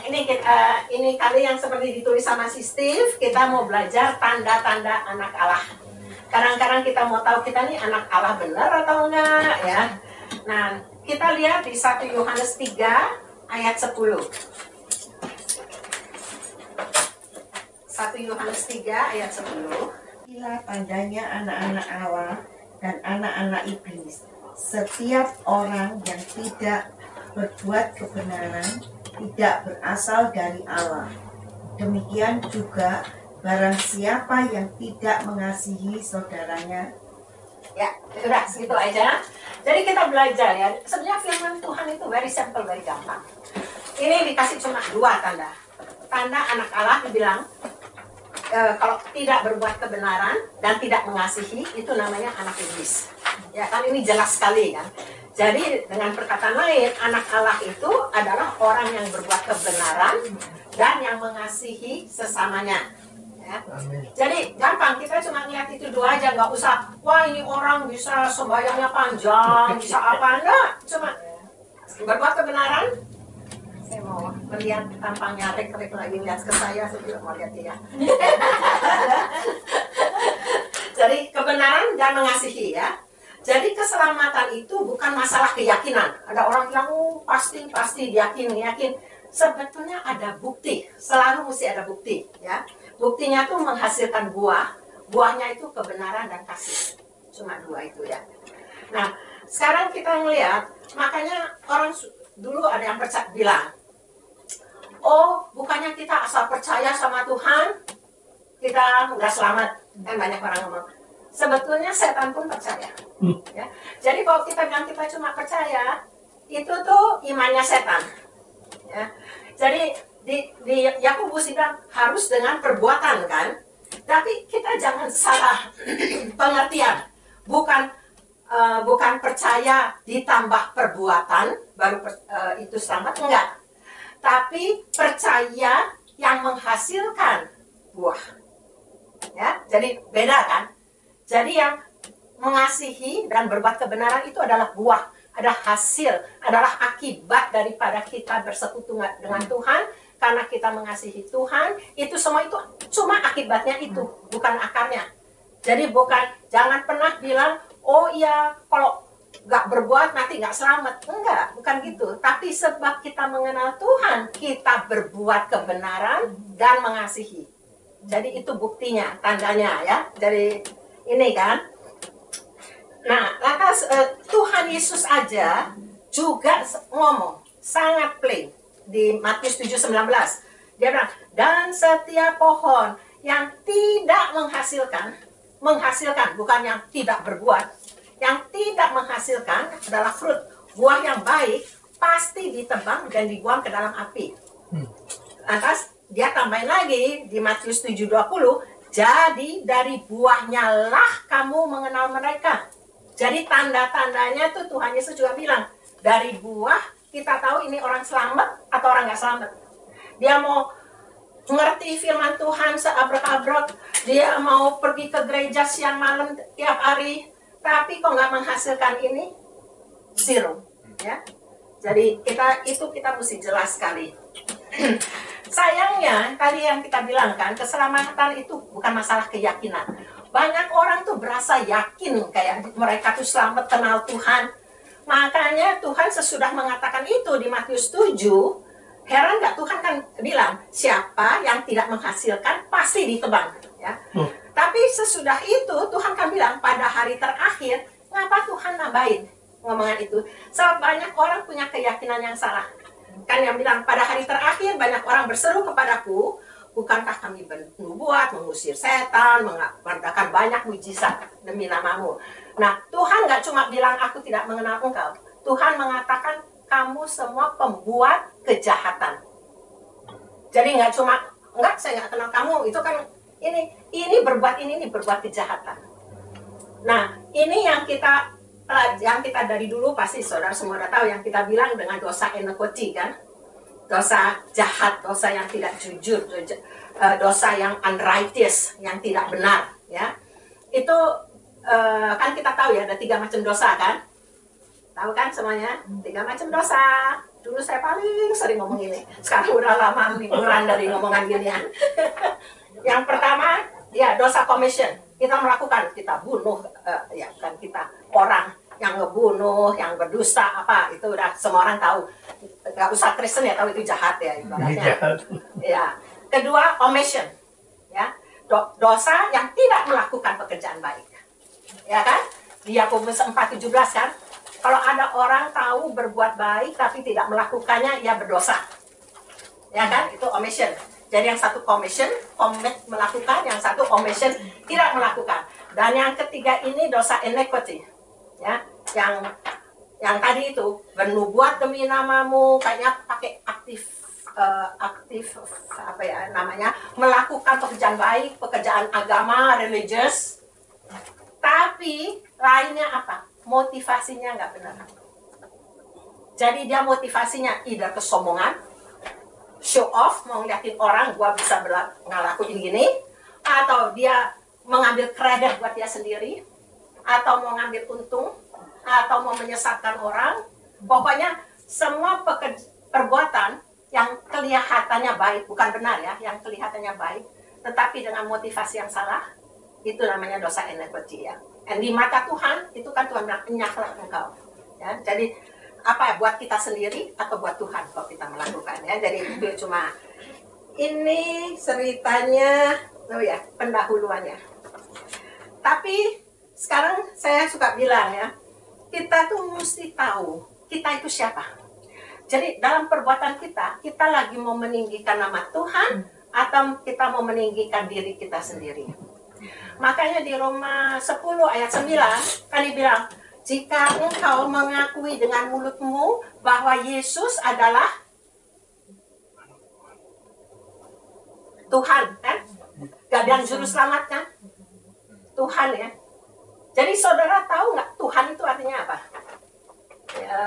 Ini kali yang seperti ditulis sama si Steve, kita mau belajar tanda-tanda anak Allah. Kadang-kadang kita mau tahu kita nih anak Allah benar atau enggak ya. Nah, kita lihat di 1 Yohanes 3 ayat 10. 1 Yohanes 3 ayat 10. Inilah tandanya anak-anak Allah dan anak-anak iblis. Setiap orang yang tidak berbuat kebenaran tidak berasal dari Allah. Demikian juga barang siapa yang tidak mengasihi saudaranya. Ya, sudah segitu aja. Jadi kita belajar ya. Sebenarnya firman Tuhan itu very simple, very gampang. Ini dikasih cuma 2 tanda. Tanda anak Allah dibilang kalau tidak berbuat kebenaran dan tidak mengasihi, itu namanya anak iblis. Ya kan, ini jelas sekali kan. Jadi dengan perkataan lain, anak Allah itu adalah orang yang berbuat kebenaran dan yang mengasihi sesamanya. Ya. Jadi gampang, kita cuma lihat itu 2 aja, nggak usah wah ini orang bisa sembahyangnya panjang, bisa apa, enggak. Cuma berbuat kebenaran. Saya mau melihat tampangnya Rek lagi lihat ke saya juga mau lihat dia. Jadi kebenaran dan mengasihi ya. Jadi keselamatan itu bukan masalah keyakinan. Ada orang bilang, pasti yakin. Sebetulnya ada bukti, selalu mesti ada bukti ya. Buktinya tuh menghasilkan buah. Buahnya itu kebenaran dan kasih. Cuma 2 itu ya. Nah, sekarang kita ngelihat, makanya orang dulu ada yang bilang, oh bukannya kita asal percaya sama Tuhan, kita nggak selamat. Dan banyak orang ngomong, sebetulnya setan pun percaya. Ya. Jadi kalau kita bilang kita cuma percaya, itu tuh imannya setan. Ya. Jadi di Yakobus bilang harus dengan perbuatan kan. Tapi kita jangan salah pengertian. Bukan percaya ditambah perbuatan baru itu selamat, enggak. Tapi percaya yang menghasilkan buah. Ya, jadi beda kan? Jadi yang mengasihi dan berbuat kebenaran itu adalah buah, ada hasil, adalah akibat daripada kita bersekutu dengan Tuhan. Karena kita mengasihi Tuhan, itu semua itu cuma akibatnya itu, bukan akarnya. Jadi jangan pernah bilang, oh iya kalau nggak berbuat nanti nggak selamat. Enggak, bukan gitu. Tapi sebab kita mengenal Tuhan, kita berbuat kebenaran dan mengasihi. Jadi itu buktinya, tandanya ya. Jadi ini kan. Nah, lantas Tuhan Yesus aja juga ngomong sangat plain di Matius 7:19. Dia bilang, dan setiap pohon yang tidak menghasilkan, bukan yang tidak berbuah, yang tidak menghasilkan adalah fruit, buah yang baik, pasti ditebang dan dibuang ke dalam api. Lantas dia tambahin lagi di Matius 7:20, jadi dari buahnya lah kamu mengenal mereka. Jadi tanda-tandanya tuh Tuhan Yesus juga bilang, dari buah kita tahu ini orang selamat atau orang nggak selamat. Dia mau ngerti firman Tuhan seabrek-abrek, dia mau pergi ke gereja siang malam tiap hari, tapi kok nggak menghasilkan ini, zero. Ya, jadi kita mesti jelas sekali. Sayangnya tadi yang kita bilang kan, keselamatan itu bukan masalah keyakinan. Banyak orang tuh berasa yakin kayak mereka tuh selamat kenal Tuhan. Makanya Tuhan sesudah mengatakan itu di Matius 7, heran nggak Tuhan kan bilang, siapa yang tidak menghasilkan pasti ditebang. Ya. Tapi sesudah itu Tuhan kan bilang, pada hari terakhir, ngapa Tuhan nambahin ngomongan itu? Sebab banyak orang punya keyakinan yang salah. Kan yang bilang, pada hari terakhir banyak orang berseru kepadaku, bukankah kami bernubuat, mengusir setan, mengadakan banyak mujizat demi namamu. Nah, Tuhan nggak cuma bilang aku tidak mengenal engkau. Tuhan mengatakan kamu semua pembuat kejahatan. Jadi nggak cuma, enggak saya nggak kenal kamu, itu kan ini berbuat kejahatan. Nah, ini yang kita dari dulu pasti saudara semua udah tahu, yang kita bilang dengan dosa iniquity kan. Dosa jahat, dosa yang tidak jujur, dosa yang unrighteous, yang tidak benar, ya. Itu kan kita tahu ya, ada 3 macam dosa kan? Tahu kan semuanya? 3 macam dosa. Dulu saya paling sering ngomong ini. Sekarang udah lama liburan dari ngomongan ginian. Yang pertama, ya dosa commission. Kita melakukan, kita bunuh, ya kan kita orang yang ngebunuh, yang berdusta apa itu udah semua orang tahu. Gak usah Kristen ya tahu itu jahat ya ibaratnya. Ya. Kedua, omission. Ya. Dosa yang tidak melakukan pekerjaan baik. Ya kan? Di Yakobus 4:17 kan? Kalau ada orang tahu berbuat baik tapi tidak melakukannya, ia berdosa. Ya kan? Itu omission. Jadi yang satu commission, commit melakukan, yang satu omission tidak melakukan. Dan yang ketiga ini dosa iniquity. Ya, yang tadi itu bernubuat demi namamu, kayaknya pakai aktif apa ya namanya, melakukan pekerjaan baik, pekerjaan agama, religious. Tapi lainnya apa? Motivasinya nggak benar. Jadi dia motivasinya either kesombongan, show off, mau ngeliatin orang gua bisa ngelakuin gini, atau dia mengambil kredit buat dia sendiri, atau mau ngambil untung, atau mau menyesatkan orang. Pokoknya semua perbuatan yang kelihatannya baik, bukan benar ya, yang kelihatannya baik, tetapi dengan motivasi yang salah, itu namanya dosa iniquity ya. Dan di mata Tuhan, itu kan Tuhan bilang, enyahlah engkau. Ya, jadi apa ya, buat kita sendiri atau buat Tuhan kalau kita melakukan ya. Jadi itu cuma ini ceritanya, oh ya, pendahuluannya. Tapi sekarang saya suka bilang ya, kita tuh mesti tahu kita itu siapa. Jadi dalam perbuatan kita lagi mau meninggikan nama Tuhan atau kita mau meninggikan diri kita sendiri. Makanya di Roma 10 ayat 9 kan dibilang, jika engkau mengakui dengan mulutmu bahwa Yesus adalah Tuhan, kan? Dan juru selamat kan? Tuhan ya. Jadi saudara tahu nggak Tuhan itu artinya apa? Ya,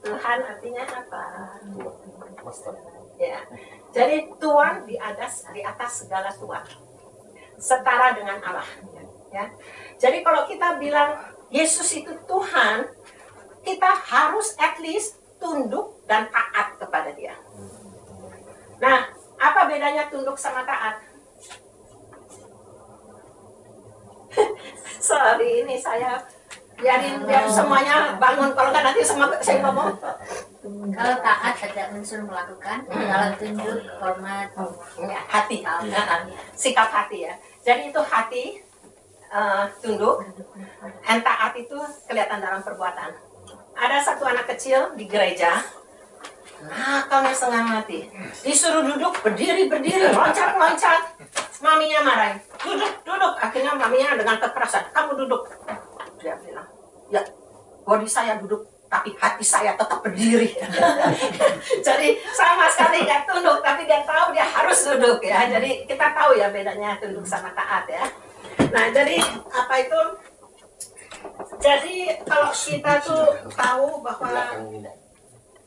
Tuhan artinya apa? Ya. Jadi Tuhan di atas segala Tuhan. Setara dengan Allah. Ya. Jadi kalau kita bilang Yesus itu Tuhan, kita harus at least tunduk dan taat kepada Dia. Nah, apa bedanya tunduk sama taat? Sorry, ini saya biar semuanya bangun, kalau nggak nanti semua saya ngomong. Kalau taat ada unsur melakukan, kalau tunduk hormat, Ya, hati, sikap hati ya. Jadi itu hati, tunduk, dan taat itu kelihatan dalam perbuatan. Ada satu anak kecil di gereja, nakalnya setengah mati, disuruh duduk, berdiri, loncat, maminya marahin, duduk, akhirnya maminya dengan kekerasan, kamu duduk. Dia bilang, ya, body saya duduk, tapi hati saya tetap berdiri. Jadi sama sekali nggak tunduk, tapi dia tahu dia harus duduk ya. Jadi kita tahu ya bedanya tunduk sama taat ya. Nah, jadi apa itu? Jadi kalau kita tuh tahu bahwa,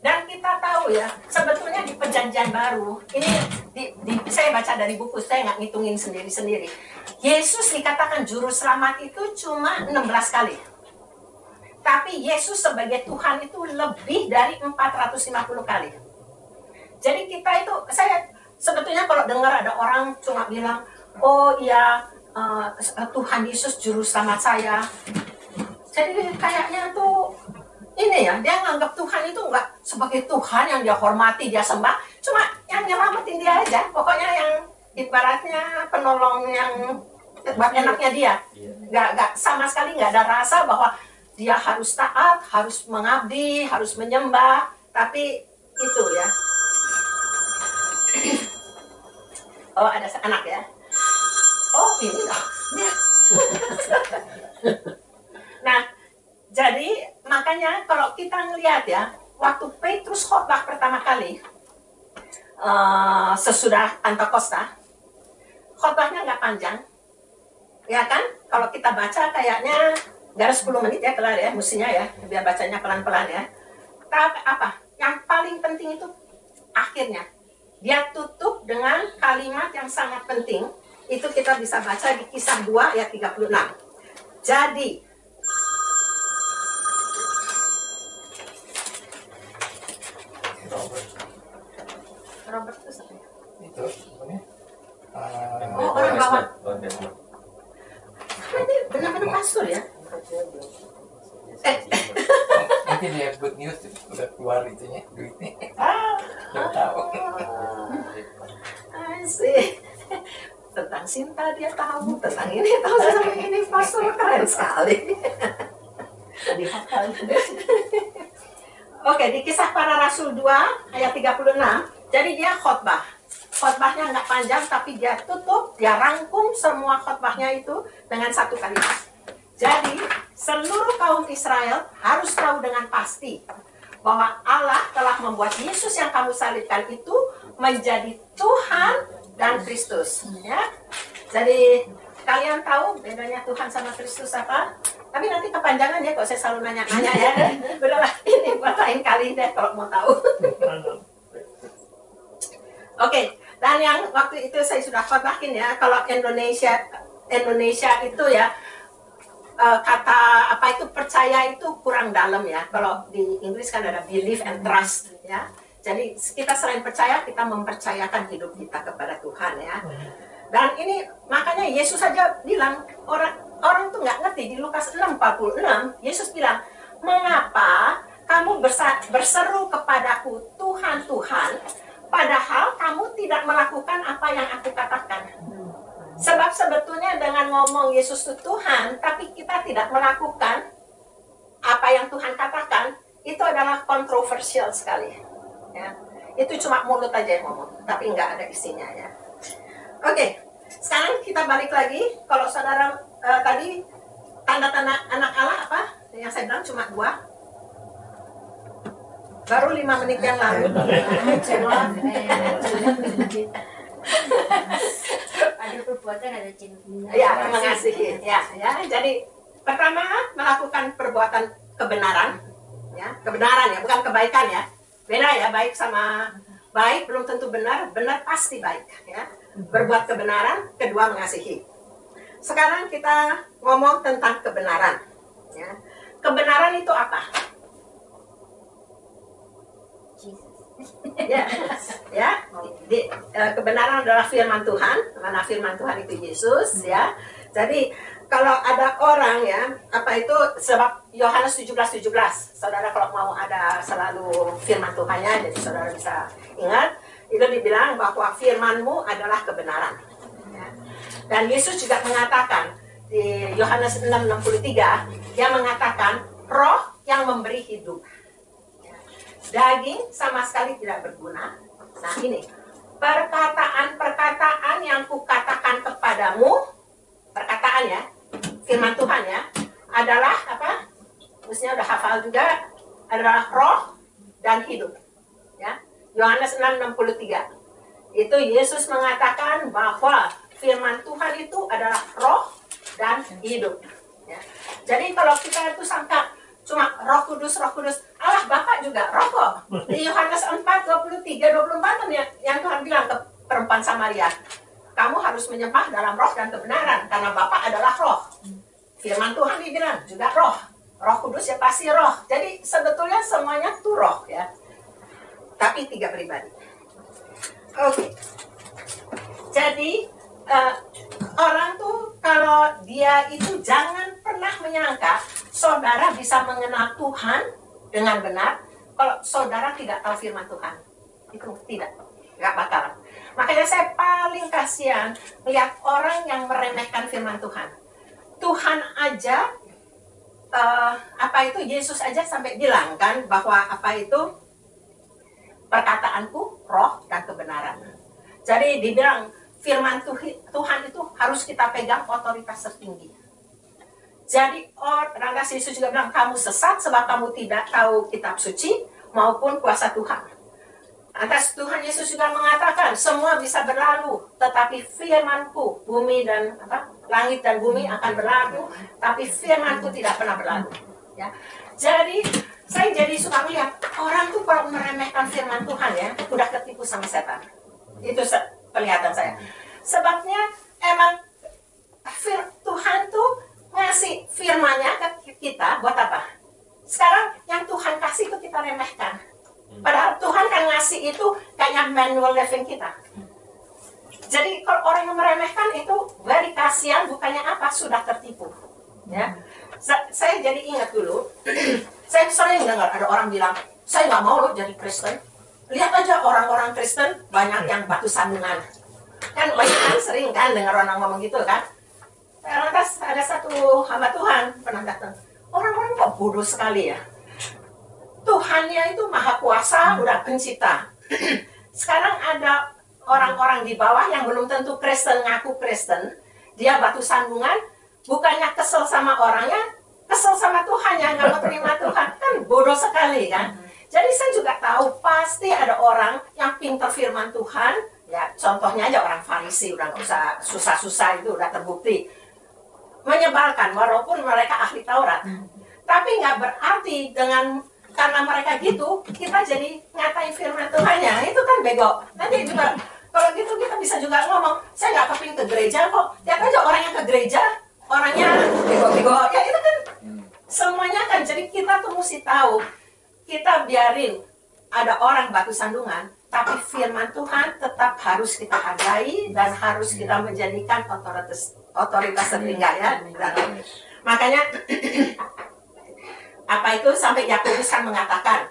dan kita tahu ya, sebetulnya di Perjanjian Baru ini saya baca dari buku, saya nggak ngitungin sendiri-sendiri. Yesus dikatakan juru selamat itu cuma 16 kali. Tapi Yesus sebagai Tuhan itu lebih dari 450 kali. Jadi kita itu, saya sebetulnya kalau dengar ada orang cuma bilang, oh iya Tuhan Yesus juru selamat saya. Jadi kayaknya tuh ini ya, dia nganggap Tuhan itu enggak sebagai Tuhan yang dia hormati, dia sembah, cuma yang nyelamatin dia aja. Pokoknya yang ibaratnya penolong yang buat enaknya dia. Nggak sama sekali nggak ada rasa bahwa dia harus taat, harus mengabdi, harus menyembah. Tapi itu ya. Oh, ada anak ya. Oh, ini loh. Nah, jadi makanya kalau kita ngelihat ya, waktu Petrus khotbah pertama kali sesudah Pentakosta, khotbahnya nggak panjang, ya kan? Kalau kita baca kayaknya nggak ada 10 menit ya kelar ya, mestinya ya, biar bacanya pelan-pelan ya. Tapi apa? Yang paling penting itu akhirnya dia tutup dengan kalimat yang sangat penting. Itu kita bisa baca di Kisah 2 ayat 36. Jadi Robert itu siapa ya? Itu namanya. Oh, orang bawah. Oh, Desmond. Ini benar-benar pastor ya. Mungkin dia good news udah keluar itunya duitnya. Ah, Udah tahu. asik. Tentang Sinta dia tahu, tentang ini tahu, tentang ini pastor keren sekali. Dihafal. Oke, di Kisah Para Rasul 2 ayat 36. Jadi dia khotbah. Khotbahnya nggak panjang, tapi dia tutup, dia rangkum semua khotbahnya itu dengan satu kalimat. Jadi, seluruh kaum Israel harus tahu dengan pasti bahwa Allah telah membuat Yesus yang kamu salibkan itu menjadi Tuhan dan Kristus. Ya. Jadi, kalian tahu bedanya Tuhan sama Kristus apa? Tapi nanti kepanjangan ya, kalau saya selalu nanya-nanya ya. Udahlah, ini buat lain kali deh kalau mau tahu. Oke, dan yang waktu itu saya sudah khotbahin ya, kalau Indonesia itu ya, kata apa itu percaya itu kurang dalam ya. Kalau di Inggris kan ada believe and trust ya. Jadi kita selain percaya, kita mempercayakan hidup kita kepada Tuhan ya. Dan ini makanya Yesus saja bilang, orang tuh nggak ngerti. Di Lukas 6:46 Yesus bilang, mengapa kamu berseru kepadaku Tuhan, Tuhan, padahal kamu tidak melakukan apa yang aku katakan. Sebab sebetulnya dengan ngomong Yesus itu Tuhan, tapi kita tidak melakukan apa yang Tuhan katakan, itu adalah kontroversial sekali. Ya. Itu cuma mulut aja yang ngomong, tapi nggak ada isinya ya. Oke, sekarang kita balik lagi. Kalau saudara tadi tanda-tanda anak Allah apa? Yang saya bilang cuma 2. Baru 5 menit yang lalu. Ada perbuatan, ada cinta. Ya, mengasihi. Ya. Jadi pertama melakukan perbuatan kebenaran. Ya, kebenaran ya, bukan kebaikan ya. Beda ya, baik sama baik belum tentu benar, benar pasti baik ya. Berbuat kebenaran, kedua mengasihi. Sekarang kita ngomong tentang kebenaran. Ya. Kebenaran itu apa? Ya, kebenaran adalah firman Tuhan. Mana firman Tuhan itu Yesus ya. Jadi kalau ada orang ya, apa itu sebab Yohanes 17:17. Saudara kalau mau ada selalu firman Tuhannya, jadi saudara bisa ingat. Itu dibilang bahwa firman-Mu adalah kebenaran. Ya. Dan Yesus juga mengatakan di Yohanes 6:63, dia mengatakan roh yang memberi hidup. Ya. Daging sama sekali tidak berguna. Nah ini, perkataan-perkataan yang kukatakan kepadamu, perkataan ya, firman Tuhan ya, adalah apa? Mestinya udah hafal juga, adalah roh dan hidup. Ya. Yohanes 6:63. Itu Yesus mengatakan bahwa firman Tuhan itu adalah roh dan hidup. Ya. Jadi kalau kita itu sangka cuma Roh Kudus, Allah Bapa juga roh kok. Di Yohanes 4:23-24 yang Tuhan bilang ke perempuan Samaria, kamu harus menyembah dalam roh dan kebenaran karena Bapa adalah roh. Firman Tuhan dibilang juga roh. Roh Kudus ya pasti roh. Jadi sebetulnya semuanya itu roh ya. Tapi 3 pribadi. Oke. Jadi orang tuh kalau dia itu jangan pernah menyangka saudara bisa mengenal Tuhan dengan benar kalau saudara tidak tahu firman Tuhan. Itu tidak, nggak bakalan. Makanya saya paling kasihan melihat orang yang meremehkan firman Tuhan. Tuhan aja apa itu Yesus aja sampai bilang kan bahwa apa itu perkataanku roh dan kebenaran. Jadi dibilang firman Tuhan itu harus kita pegang otoritas tertinggi. Jadi orang Yesus juga bilang kamu sesat sebab kamu tidak tahu kitab suci maupun kuasa Tuhan. Atas Tuhan Yesus juga mengatakan semua bisa berlalu, tetapi firmanku bumi dan langit dan bumi akan berlalu, tapi firmanku tidak pernah berlalu. Ya. Jadi saya jadi suka melihat orang tuh kalau meremehkan firman Tuhan ya, udah ketipu sama setan. Itu penglihatan saya. Sebabnya emang Tuhan tuh ngasih firman-Nya ke kita buat apa? Sekarang yang Tuhan kasih itu kita remehkan. Padahal Tuhan kan ngasih itu kayaknya manual living kita. Jadi kalau orang yang meremehkan itu very kasihan, bukannya apa, sudah tertipu. Ya, saya jadi ingat dulu, saya sering dengar ada orang bilang, saya nggak mau loh jadi Kristen. Lihat aja orang-orang Kristen banyak yang batu sandungan. Kan banyak kan sering kan dengar orang ngomong gitu kan. Lantas ada satu hamba Tuhan pernah datang. Orang-orang kok bodoh sekali ya. Tuhannya itu maha kuasa, udah pencipta. Sekarang ada orang-orang di bawah yang belum tentu Kristen, ngaku Kristen. Dia batu sandungan, bukannya kesel sama orangnya, kesel sama Tuhan yang nggak mau terima Tuhan. Kan bodoh sekali kan. Jadi saya juga tahu pasti ada orang yang pintar firman Tuhan. Ya, contohnya aja orang Farisi, udah nggak usah susah-susah, itu udah terbukti. Menyebalkan, walaupun mereka ahli Taurat. Tapi nggak berarti karena mereka gitu, kita jadi ngatain firman Tuhannya. Itu kan bego. Nanti juga, kalau gitu kita bisa juga ngomong, saya nggak kepingin ke gereja kok. Lihat aja orang yang ke gereja, orangnya bego-bego. Ya itu kan, semuanya kan. Jadi kita tuh mesti tahu, kita biarin ada orang batu sandungan, tapi firman Tuhan tetap harus kita hargai dan harus kita menjadikan otoritas tertinggal ya. Makanya apa itu sampai Yakobus kan mengatakan,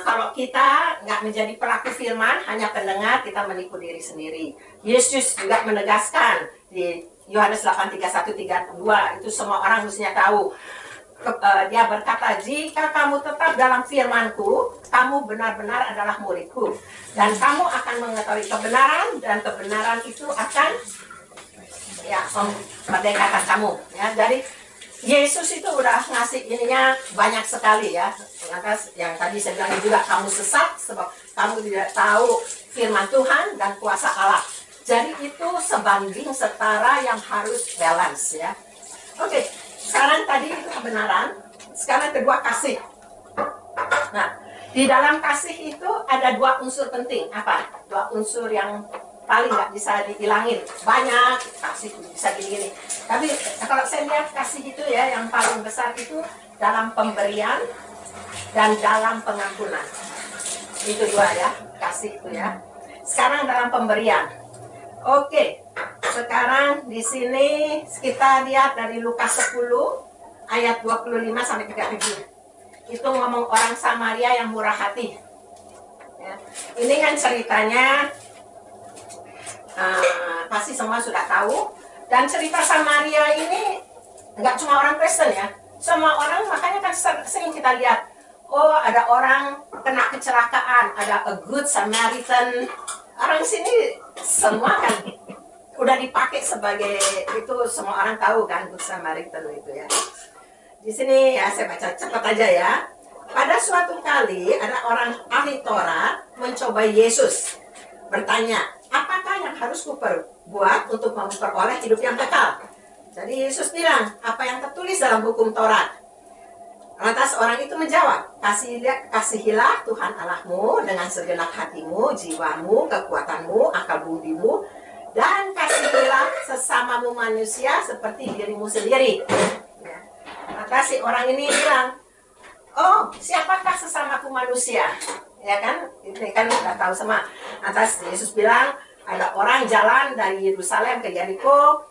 kalau kita nggak menjadi pelaku firman, hanya pendengar, kita menipu diri sendiri. Yesus juga menegaskan di Yohanes 8:31-32, itu semua orang mestinya tahu. Dia berkata, jika kamu tetap dalam firmanku, kamu benar-benar adalah muridku, dan kamu akan mengetahui kebenaran, dan kebenaran itu akan ya merdekakan kamu. Ya, dari Yesus itu udah ngasih ininya banyak sekali ya. Lantas yang tadi saya bilang juga, kamu sesat sebab kamu tidak tahu firman Tuhan dan kuasa Allah. Jadi itu sebanding setara yang harus balance ya. Oke, sekarang tadi itu kebenaran, sekarang kedua kasih. Nah, di dalam kasih itu ada dua unsur penting. Apa? Dua unsur yang paling nggak bisa dihilangin. Banyak kasih bisa gini-gini. Tapi kalau saya lihat kasih itu ya, yang paling besar itu dalam pemberian dan dalam pengampunan. Itu dua ya, kasih itu ya. Sekarang dalam pemberian. Oke, sekarang di sini kita lihat dari Lukas 10 ayat 25 sampai 37. Itu ngomong orang Samaria yang murah hati. Ya. Ini kan ceritanya pasti semua sudah tahu. Dan cerita Samaria ini nggak cuma orang Kristen ya. Semua orang, makanya kan sering kita lihat, oh ada orang kena kecelakaan, ada a good Samaritan. Orang sini semua kan udah dipakai sebagai itu, semua orang tahu kan good Samaritan itu ya. Di sini ya saya baca cepat aja ya. Pada suatu kali ada orang ahli Taurat mencoba Yesus, bertanya, apakah yang harus kuperbuat untuk memperoleh hidup yang kekal? Jadi Yesus bilang, apa yang tertulis dalam hukum Taurat? Lantas orang itu menjawab, kasihilah Tuhan Allahmu dengan segenap hatimu, jiwamu, kekuatanmu, akal budimu, dan kasihilah sesamamu manusia seperti dirimu sendiri. Ya. Maka si orang ini bilang, oh siapakah sesamaku manusia? Ya kan, ini kan udah tahu semua. Lantas Yesus bilang, ada orang jalan dari Yerusalem ke Yeriko,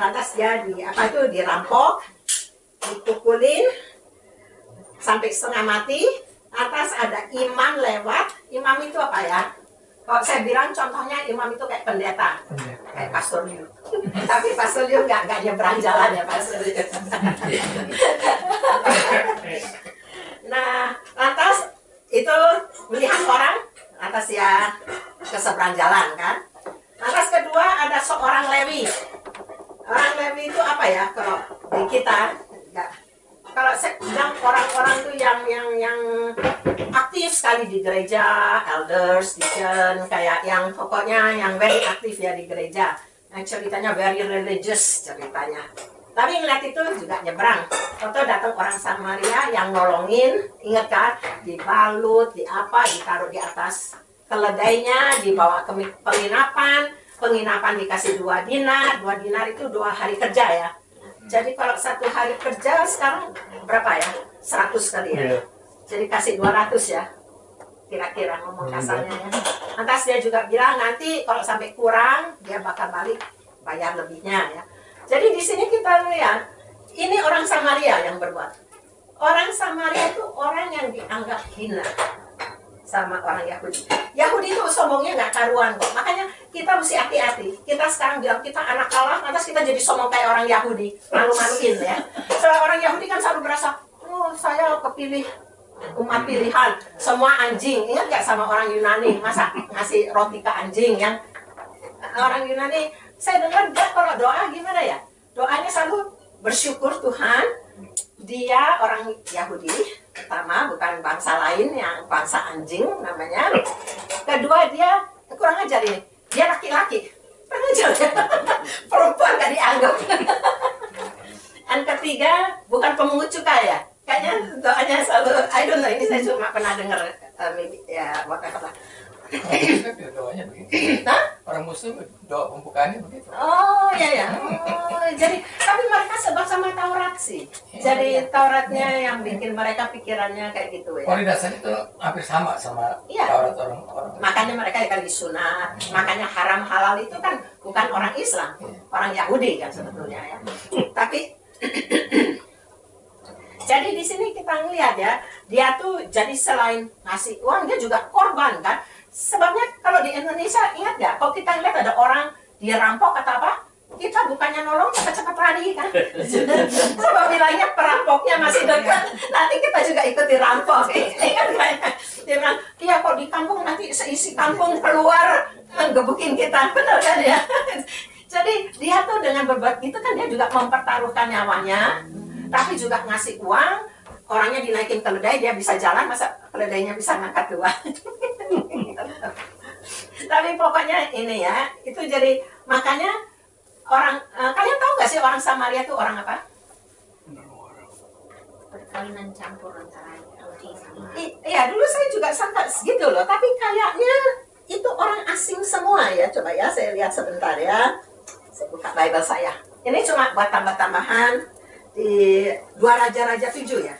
lantas dia dirampok, dipukulin sampai setengah mati. Atas ada imam lewat. Imam itu apa ya? Kalau saya bilang contohnya imam itu kayak pendeta, kayak pastor Liu. Tapi pastor Liu nggak nyebrang jalan ya pastor Liu. Nah, lantas itu melihat orang, lantas ya ke seberang jalan kan. Lantas kedua ada seorang Lewi. Orang Lewi itu apa ya? Kalau di kita enggak. Kalau saya bilang orang-orang tuh yang aktif sekali di gereja, elders, deacon, kayak yang pokoknya yang very aktif ya di gereja. Yang ceritanya very religious ceritanya. Tapi ngeliat itu juga nyebrang. Atau datang orang Samaria yang nolongin, ingat kan? Dibalut, ditaruh di atas keledainya, dibawa ke penginapan dikasih 2 dinar. 2 dinar itu 2 hari kerja ya. Jadi kalau 1 hari kerja sekarang berapa ya? 100 kali ya. Jadi kasih 200 ya. kira-kira ngomong kasarnya ya. Lantas dia juga bilang nanti kalau sampai kurang dia bakal balik bayar lebihnya ya. Jadi di sini kita lihat ini orang Samaria yang berbuat. Orang Samaria itu orang yang dianggap hina sama orang Yahudi. Yahudi itu sombongnya nggak karuan kok. Makanya kita mesti hati-hati. Kita sekarang bilang kita anak Allah, lantas kita jadi sombong kayak orang Yahudi, malu-maluin ya. Soalnya orang Yahudi kan selalu berasa, oh saya kepilih umat pilihan, semua anjing. Ingat gak sama orang Yunani, masa ngasih roti ke anjing yang orang Yunani, saya dengar dia kalau doa gimana ya, doanya selalu bersyukur Tuhan, dia orang Yahudi pertama, bukan bangsa lain yang bangsa anjing namanya. Kedua dia kurang ajar ini, dia laki-laki, kurang ajar ya. Perempuan gak dianggap. Dan ketiga bukan pemungut cukai ya. Kayaknya doanya selalu, I don't know, ini saya cuma pernah dengar ya whatever lah. Doanya begitu. Orang Muslim doa pembukaannya begitu. Oh ya. Oh, jadi tapi mereka sebab sama Taurat sih. Jadi Tauratnya yang bikin mereka pikirannya kayak gitu ya. Oh, di dasarnya itu hampir sama Taurat orang-orang. Makanya mereka kan disunat. Makanya haram halal itu kan bukan orang Islam, orang Yahudi kan sebetulnya ya. Tapi jadi di sini kita ngelihat ya, dia tuh jadi selain ngasih uang dia juga korban kan. Sebabnya kalau di Indonesia ingat nggak, kalau kita ngeliat ada orang dia rampok atau apa, kita bukannya nolong cepat-cepat lari kan. Sebab bilangnya perampoknya masih dekat, nanti kita juga ikut dirampok. Ingat nggak? Dia bilang, iya kok di kampung nanti seisi kampung keluar ngegebukin kita, benar kan ya? Jadi dia tuh dengan berbuat gitu kan dia juga mempertaruhkan nyawanya, tapi juga ngasih uang, orangnya dinaikin keledai, dia bisa jalan, masa keledainya bisa ngangkat dua. Tapi pokoknya ini ya, itu jadi makanya orang, kalian tahu nggak sih orang Samaria itu orang apa? Perkawinan campur antara Yahudi sama. Iya, dulu saya juga sangka gitu loh, tapi kayaknya itu orang asing semua ya. Coba ya, saya lihat sebentar ya. Saya buka Bible saya. Ini cuma buat tambah-tambahan di 2 Raja-Raja 7 ya.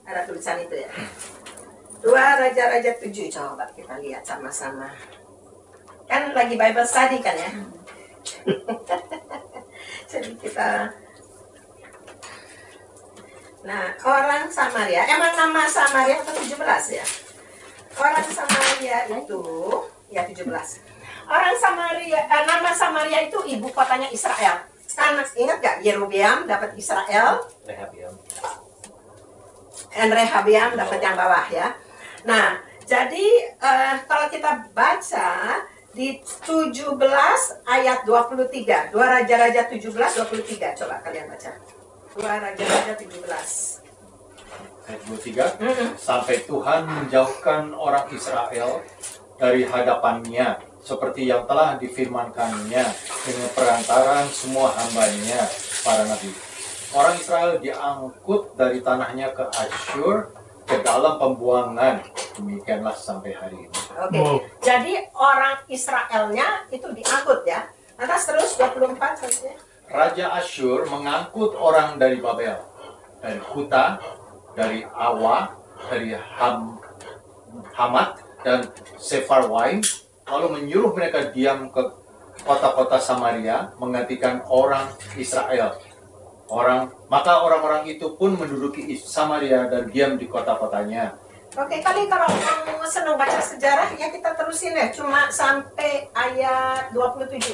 Ada tulisan itu ya. 2 Raja-Raja 7, coba kita lihat sama-sama. Kan lagi Bible study kan ya. Jadi kita, nah orang Samaria, emang nama Samaria itu 17 ya. Orang Samaria itu ya 17. Orang Samaria, nama Samaria itu ibu kotanya Israel. Kan ingat gak Yerobeam dapat Israel, dan Rehabiam dapat yang bawah ya. Nah, jadi kalau kita baca di 17 ayat 23, 2 Raja-Raja 17-23, coba kalian baca. 2 Raja-Raja 17. Ayat 23, sampai Tuhan menjauhkan orang Israel dari hadapannya, seperti yang telah difirmankannya dengan perantaran semua hambanya, para nabi. Orang Israel diangkut dari tanahnya ke Asyur, ke dalam pembuangan. Demikianlah sampai hari ini. Oke, jadi orang Israelnya itu diangkut ya. Lantas terus 24 saja. Raja Asyur mengangkut orang dari Babel, dari Kuta, dari Awa, dari Hamat, dan Sefarwaim, lalu menyuruh mereka diam ke kota-kota Samaria, menggantikan orang Israel. Maka orang-orang itu pun menduduki Samaria dan diam di kota-kotanya. Oke, kali kalau kamu senang baca sejarah ya kita terusin ya, cuma sampai ayat 27.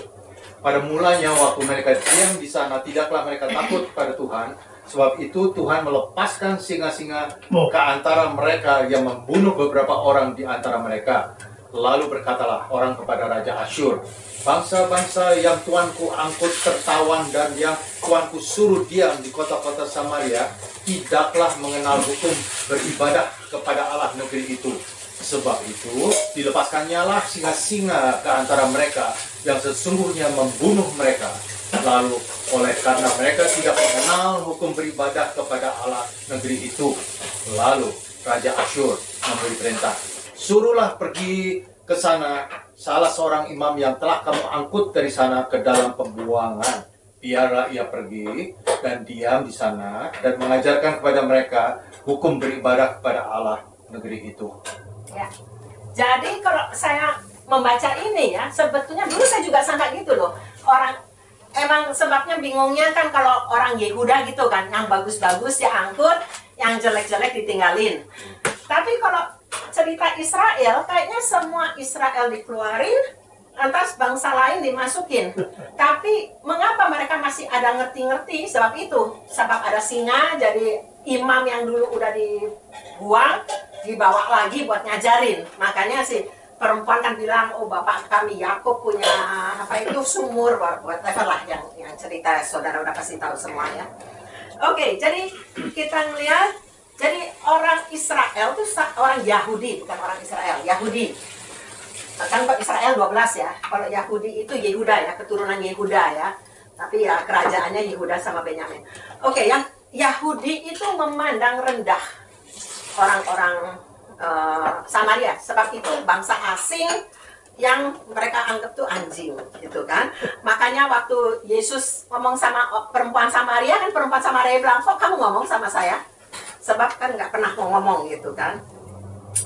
Pada mulanya waktu mereka diam di sana, tidaklah mereka takut pada Tuhan. Sebab itu Tuhan melepaskan singa-singa ke antara mereka yang membunuh beberapa orang di antara mereka. Lalu berkatalah orang kepada Raja Asyur, bangsa-bangsa yang Tuanku angkut tertawan dan yang Tuanku suruh diam di kota-kota Samaria, tidaklah mengenal hukum beribadah kepada Allah negeri itu. Sebab itu dilepaskannyalah singa-singa ke antara mereka yang sesungguhnya membunuh mereka. Lalu oleh karena mereka tidak mengenal hukum beribadah kepada Allah negeri itu, lalu Raja Asyur memberi perintah, suruhlah pergi ke sana salah seorang imam yang telah kamu angkut dari sana ke dalam pembuangan. Biarlah ia pergi dan diam di sana dan mengajarkan kepada mereka hukum beribadah kepada Allah negeri itu. Ya. Jadi kalau saya membaca ini ya, sebetulnya dulu saya juga sangka gitu loh. Orang emang sebabnya bingungnya kan kalau orang Yehuda gitu kan, yang bagus-bagus diangkut, yang jelek-jelek ditinggalin. Tapi kalau cerita Israel, kayaknya semua Israel dikeluarin, lantas bangsa lain dimasukin. Tapi mengapa mereka masih ada ngerti-ngerti? Sebab itu, sebab ada singa, jadi imam yang dulu udah dibuang, dibawa lagi buat ngajarin. Makanya sih perempuan kan bilang, oh bapak kami Yakub punya apa itu sumur, whatever lah yang cerita saudara udah pasti tahu semua ya. Oke, jadi kita ngeliat, jadi orang Israel itu orang Yahudi, bukan orang Israel, Yahudi. Kan kok Israel 12 ya, kalau Yahudi itu Yehuda ya, keturunan Yehuda ya. Tapi ya kerajaannya Yehuda sama Benyamin. Oke, yang Yahudi itu memandang rendah orang-orang Samaria, sebab itu bangsa asing yang mereka anggap tuh anjing gitu kan. Makanya waktu Yesus ngomong sama perempuan Samaria, kan perempuan Samaria bilang, kok kamu ngomong sama saya? Sebab kan nggak pernah mau ngomong gitu kan.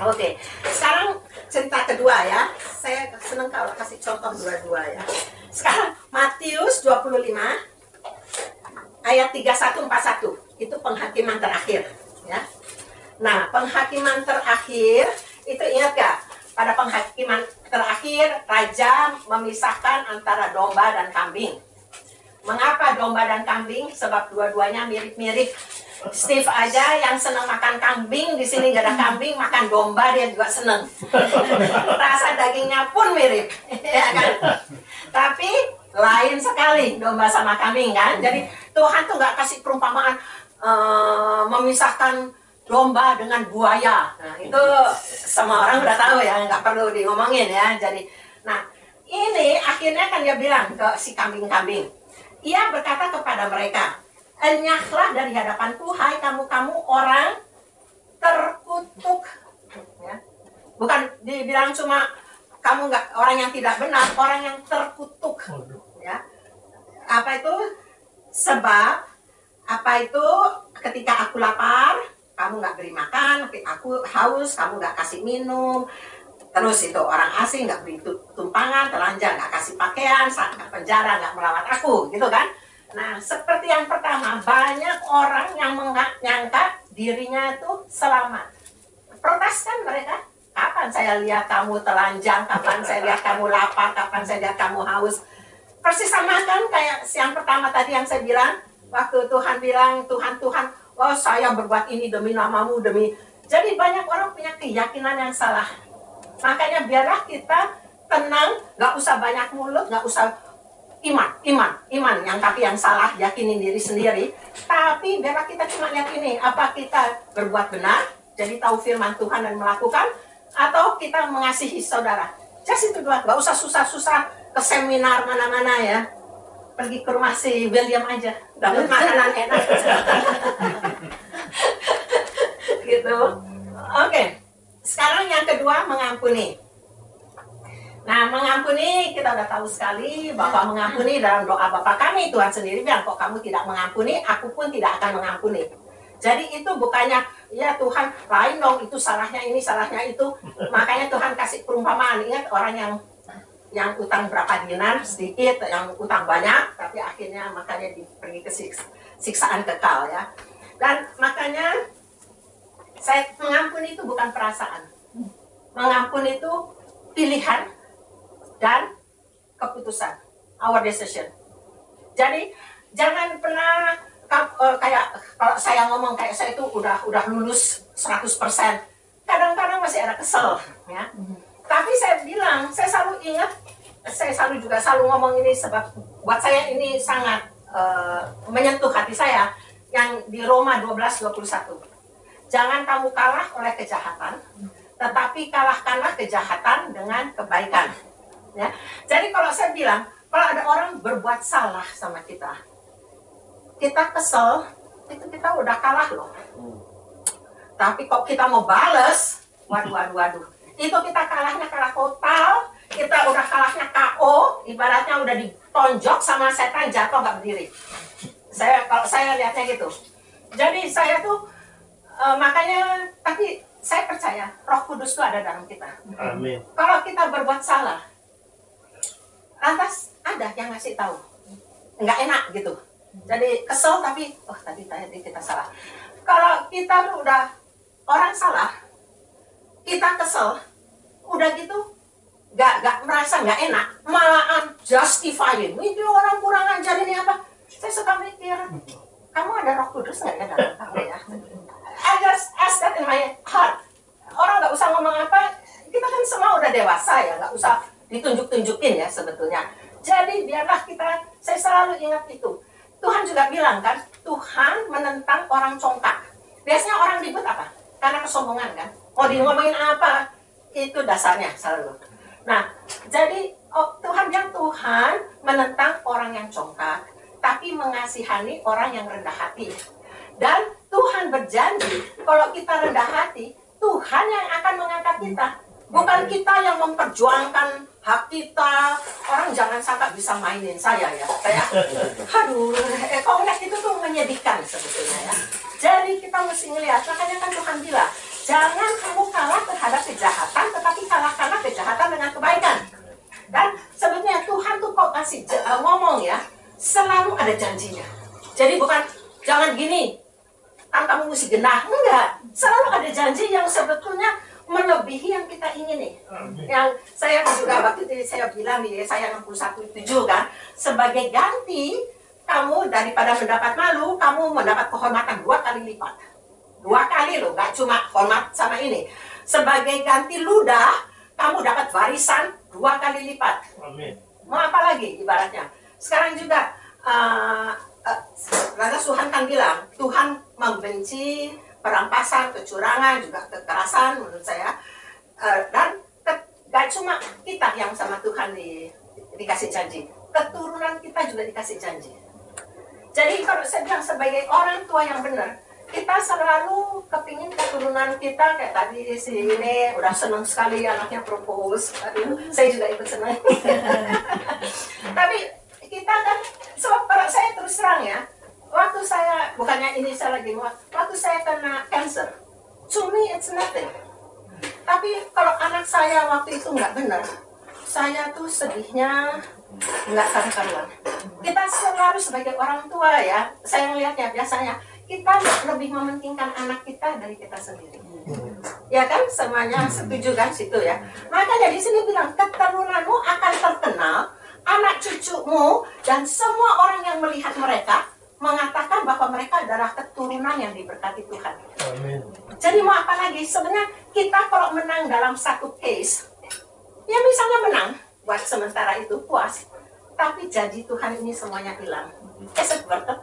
Oke, sekarang cerita kedua ya. Saya seneng kalau kasih contoh dua-dua ya. Sekarang Matius 25 ayat 31-41. Itu penghakiman terakhir ya. Nah, penghakiman terakhir itu ingat gak? Pada penghakiman terakhir raja memisahkan antara domba dan kambing. Mengapa domba dan kambing? Sebab dua-duanya mirip-mirip. Steve aja yang senang makan kambing, di sini gak ada kambing, makan domba dia juga senang. Rasa dagingnya pun mirip, ya kan? Tapi lain sekali domba sama kambing kan. Jadi Tuhan tuh gak kasih perumpamaan memisahkan domba dengan buaya. Nah, itu semua orang udah tahu ya, nggak perlu diomongin ya. Jadi, nah ini akhirnya kan dia bilang ke si kambing-kambing. Ia berkata kepada mereka, enyahlah dari hadapanku, hai kamu-kamu orang terkutuk. Ya. Bukan dibilang cuma kamu nggak orang yang tidak benar, orang yang terkutuk. Ya. Apa itu? Sebab apa itu? Ketika aku lapar, kamu nggak beri makan, aku haus, kamu nggak kasih minum. Terus itu orang asing nggak beri tumpangan, telanjang nggak kasih pakaian, saat penjara nggak melawat aku, gitu kan? Nah, seperti yang pertama, banyak orang yang menyangka dirinya itu selamat. Protes kan mereka? Kapan saya lihat kamu telanjang? Kapan saya lihat kamu lapar? Kapan saya lihat kamu haus? Persis sama kan kayak yang pertama tadi yang saya bilang, waktu Tuhan bilang, Tuhan, oh saya berbuat ini demi namamu, demi... Jadi banyak orang punya keyakinan yang salah. Makanya biarlah kita tenang, gak usah banyak mulut, gak usah iman yang salah, yakinin diri sendiri. Tapi biarlah kita cuma lihat ini, apa kita berbuat benar, jadi tahu firman Tuhan dan melakukan, atau kita mengasihi saudara. Just itu dua, gak usah susah-susah ke seminar mana-mana ya. Pergi ke rumah si William aja, dapat makanan enak. Gitu. Oke. Sekarang yang kedua, mengampuni. Nah, mengampuni kita udah tahu sekali bahwa mengampuni dalam doa Bapa kami, Tuhan sendiri bilang, kok kamu tidak mengampuni, aku pun tidak akan mengampuni. Jadi itu bukannya, ya Tuhan lain dong, itu salahnya ini, salahnya itu. Makanya Tuhan kasih perumpamaan. Ingat orang yang utang berapa dinar sedikit, yang utang banyak, tapi akhirnya makanya pergi ke siksaan kekal ya. Dan makanya saya mengampuni itu bukan perasaan, mengampuni itu pilihan dan keputusan, our decision. Jadi jangan pernah kayak kalau saya ngomong kayak saya itu udah lulus 100%, kadang-kadang masih ada kesel ya. Tapi saya bilang, saya selalu ingat, saya selalu ngomong ini sebab buat saya ini sangat menyentuh hati saya, yang di Roma 12:21. Jangan kamu kalah oleh kejahatan, tetapi kalahkanlah kejahatan dengan kebaikan. Ya. Jadi kalau saya bilang, kalau ada orang berbuat salah sama kita kesel, itu kita udah kalah loh. Tapi kok kita mau bales, waduh. Itu kita kalahnya kalah total, kita udah kalahnya KO, ibaratnya udah ditonjok sama setan, jatuh nggak berdiri. Kalau saya lihatnya gitu. Jadi saya tuh makanya, tapi saya percaya Roh Kudus itu ada dalam kita. Amin. Kalau kita berbuat salah, lantas ada yang ngasih tahu, nggak enak gitu. Jadi kesel tapi, oh tadi kita salah. Kalau kita tuh udah orang salah, kita kesel, udah gitu, nggak merasa nggak enak, malahan justifying. Ini orang kurang ajar ini apa? Saya suka mikir, kamu ada Roh Kudus nggak ya dalam kamu ya? I just ask that in my heart. Orang nggak usah ngomong apa, kita kan semua udah dewasa ya, nggak usah ditunjuk-tunjukin ya sebetulnya. Jadi biarlah kita, saya selalu ingat itu. Tuhan juga bilang kan, Tuhan menentang orang congkak. Biasanya orang ribut apa? Karena kesombongan kan. Mau ngomongin apa? Itu dasarnya selalu. Nah, jadi Tuhan bilang Tuhan menentang orang yang congkak, tapi mengasihani orang yang rendah hati. Dan Tuhan berjanji, kalau kita rendah hati, Tuhan yang akan mengangkat kita. Bukan kita yang memperjuangkan hak kita. Orang jangan sangka bisa mainin saya ya. Kayak, aduh, kalau ngeliat itu tuh menyedihkan sebetulnya ya. Jadi kita mesti ngeliat, makanya kan Tuhan bilang, jangan kamu kalah terhadap kejahatan, tetapi kalahkanlah kejahatan dengan kebaikan. Dan sebetulnya Tuhan tuh kok kasih ngomong ya, selalu ada janjinya. Jadi bukan, jangan gini, kan kamu mesti genah. Enggak, selalu ada janji yang sebetulnya melebihi yang kita ingini. Yang saya juga waktu itu saya bilang di saya 61:7 kan, sebagai ganti kamu daripada mendapat malu, kamu mendapat kehormatan 2 kali lipat. 2 kali loh, nggak cuma hormat sama ini. Sebagai ganti ludah, kamu dapat warisan 2 kali lipat. Amin. Mau apa lagi ibaratnya? Sekarang juga karena Tuhan kan bilang, Tuhan membenci perampasan, kecurangan, juga kekerasan menurut saya. Dan gak cuma kita yang sama Tuhan dikasih janji, keturunan kita juga dikasih janji. Jadi kalau saya bilang sebagai orang tua yang benar, kita selalu kepingin keturunan kita kayak tadi si ini udah senang sekali anaknya propose. Aduh, saya juga ikut senang. Tapi kita kan, sebab saya terus terang ya, waktu saya, bukannya ini saya lagi mau, waktu saya kena cancer, to me it's nothing. Tapi kalau anak saya waktu itu nggak benar, saya tuh sedihnya nggak karuan. Kita selalu sebagai orang tua ya, saya melihatnya biasanya, kita lebih mementingkan anak kita dari kita sendiri. Ya kan, semuanya setuju kan situ ya. Makanya di sini bilang, keturunanmu akan terkenal, anak cucumu dan semua orang yang melihat mereka mengatakan bahwa mereka adalah keturunan yang diberkati Tuhan. Amin. Jadi mau apa lagi? Sebenarnya kita kalau menang dalam satu case, ya misalnya menang buat sementara itu puas, tapi janji Tuhan ini semuanya hilang. Worth it.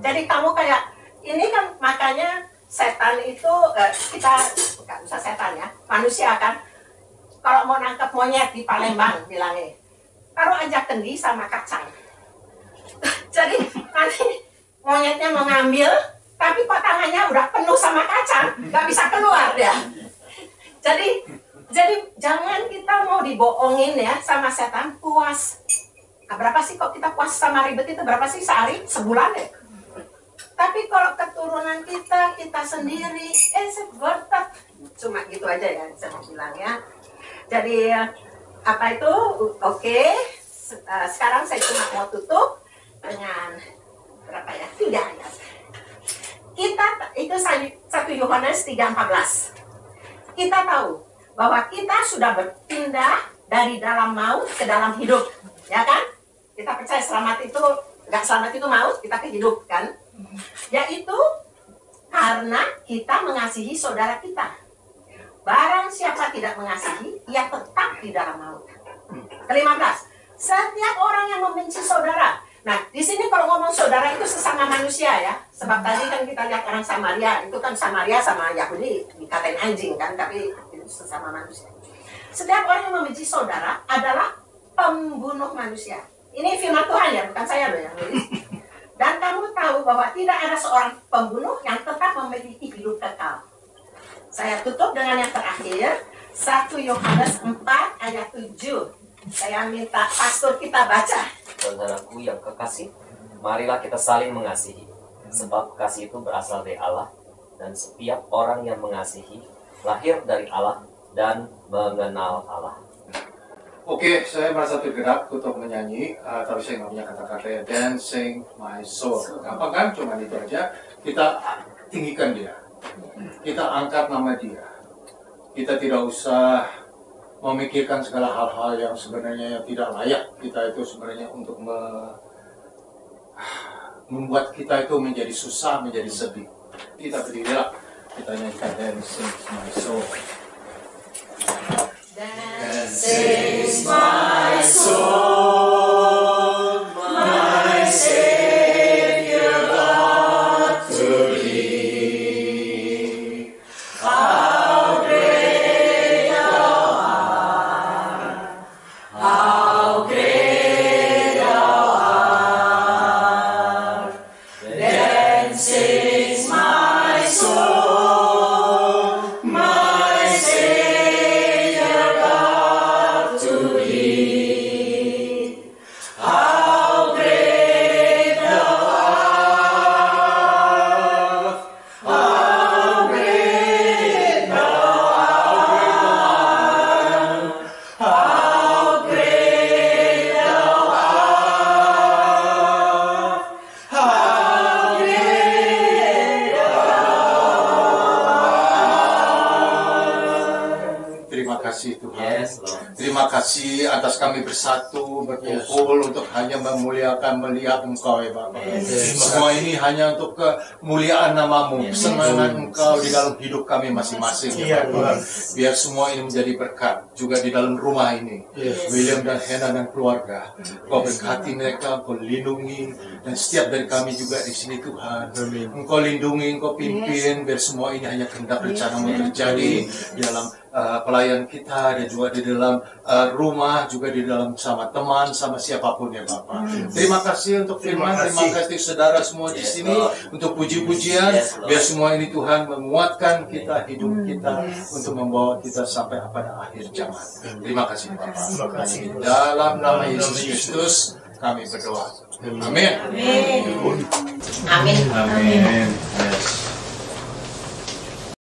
Jadi kamu kayak ini kan, makanya setan itu kita nggak usah setan ya, manusia kan. Kalau mau nangkep monyet di Palembang bilangnya, taruh aja kendi sama kacang. Jadi nanti monyetnya mau ngambil, tapi kok tangannya udah penuh sama kacang, nggak bisa keluar ya. Jadi jangan kita mau dibohongin ya sama setan, puas. Nah, berapa sih kok kita puas sama ribet itu? Berapa sih sehari? Sebulan ya? Tapi kalau keturunan kita sendiri, worth it. Cuma gitu aja ya saya mau bilang ya. Jadi apa itu? Oke. Sekarang saya cuma mau tutup dengan berapa ya? 3 ayat. Kita itu 1 Yohanes 3:14. Kita tahu bahwa kita sudah berpindah dari dalam maut ke dalam hidup, ya kan? Kita percaya selamat itu, nggak selamat itu maut, kita ke hidup kan? Yaitu karena kita mengasihi saudara kita. Barang siapa tidak mengasihi, ia tetap di dalam maut. Ke-15, setiap orang yang membenci saudara. Nah, di sini kalau ngomong saudara itu sesama manusia ya. Sebab tadi kan kita lihat orang Samaria, itu kan Samaria sama Yahudi dikatain anjing kan, tapi itu sesama manusia. Setiap orang yang membenci saudara adalah pembunuh manusia. Ini firman Tuhan ya, bukan saya loh yang nulis. Dan kamu tahu bahwa tidak ada seorang pembunuh yang tetap memiliki hidup kekal. Saya tutup dengan yang terakhir, 1 Yohanes 4 ayat 7. Saya minta pastor kita baca. Saudaraku yang kekasih, marilah kita saling mengasihi, sebab kasih itu berasal dari Allah, dan setiap orang yang mengasihi lahir dari Allah dan mengenal Allah. Oke, saya merasa tergerak untuk menyanyi, tapi saya nggak punya kata-kata ya. Dancing my soul. Gampang kan? Cuma itu aja. Kita tinggikan dia. Kita angkat nama dia. Kita tidak usah memikirkan segala hal-hal yang sebenarnya tidak layak kita itu sebenarnya untuk membuat kita itu menjadi susah, menjadi sedih. Kita berdirilah, kita nyanyikan Dancing my soul. Dancing my soul, my Savior God to thee. How great thou art, how great thou art. Dancing my soul, my Savior God to thee. How great thou art, how great thou art, how great thou art, how great thou art. Terima kasih Tuhan. Yes, Lord. Terima kasih atas kami bersatu, berkumpul untuk hanya memuliakan, melihat Engkau ya Bapak. Semua ini hanya untuk kemuliaan namamu, kesenangan Engkau di dalam hidup kami masing-masing ya Bapak. Biar semua ini menjadi berkat, juga di dalam rumah ini. William dan Hannah dan keluarga, Engkau berkati mereka, Engkau lindungi, dan setiap dari kami juga di sini Tuhan. Engkau lindungi, Engkau pimpin, biar semua ini hanya kehendak rencanamu terjadi di dalam pelayan kita, dan juga di dalam rumah, juga di dalam sama teman, sama siapapun ya Bapak. Terima kasih untuk firman, terima kasih saudara semua di sini untuk puji-pujian, biar semua ini Tuhan menguatkan kita, hidup kita, untuk membawa kita sampai pada akhir zaman. Terima kasih Bapak. Di dalam nama Yesus Kristus kami berdoa. Amin. Amin. Amin.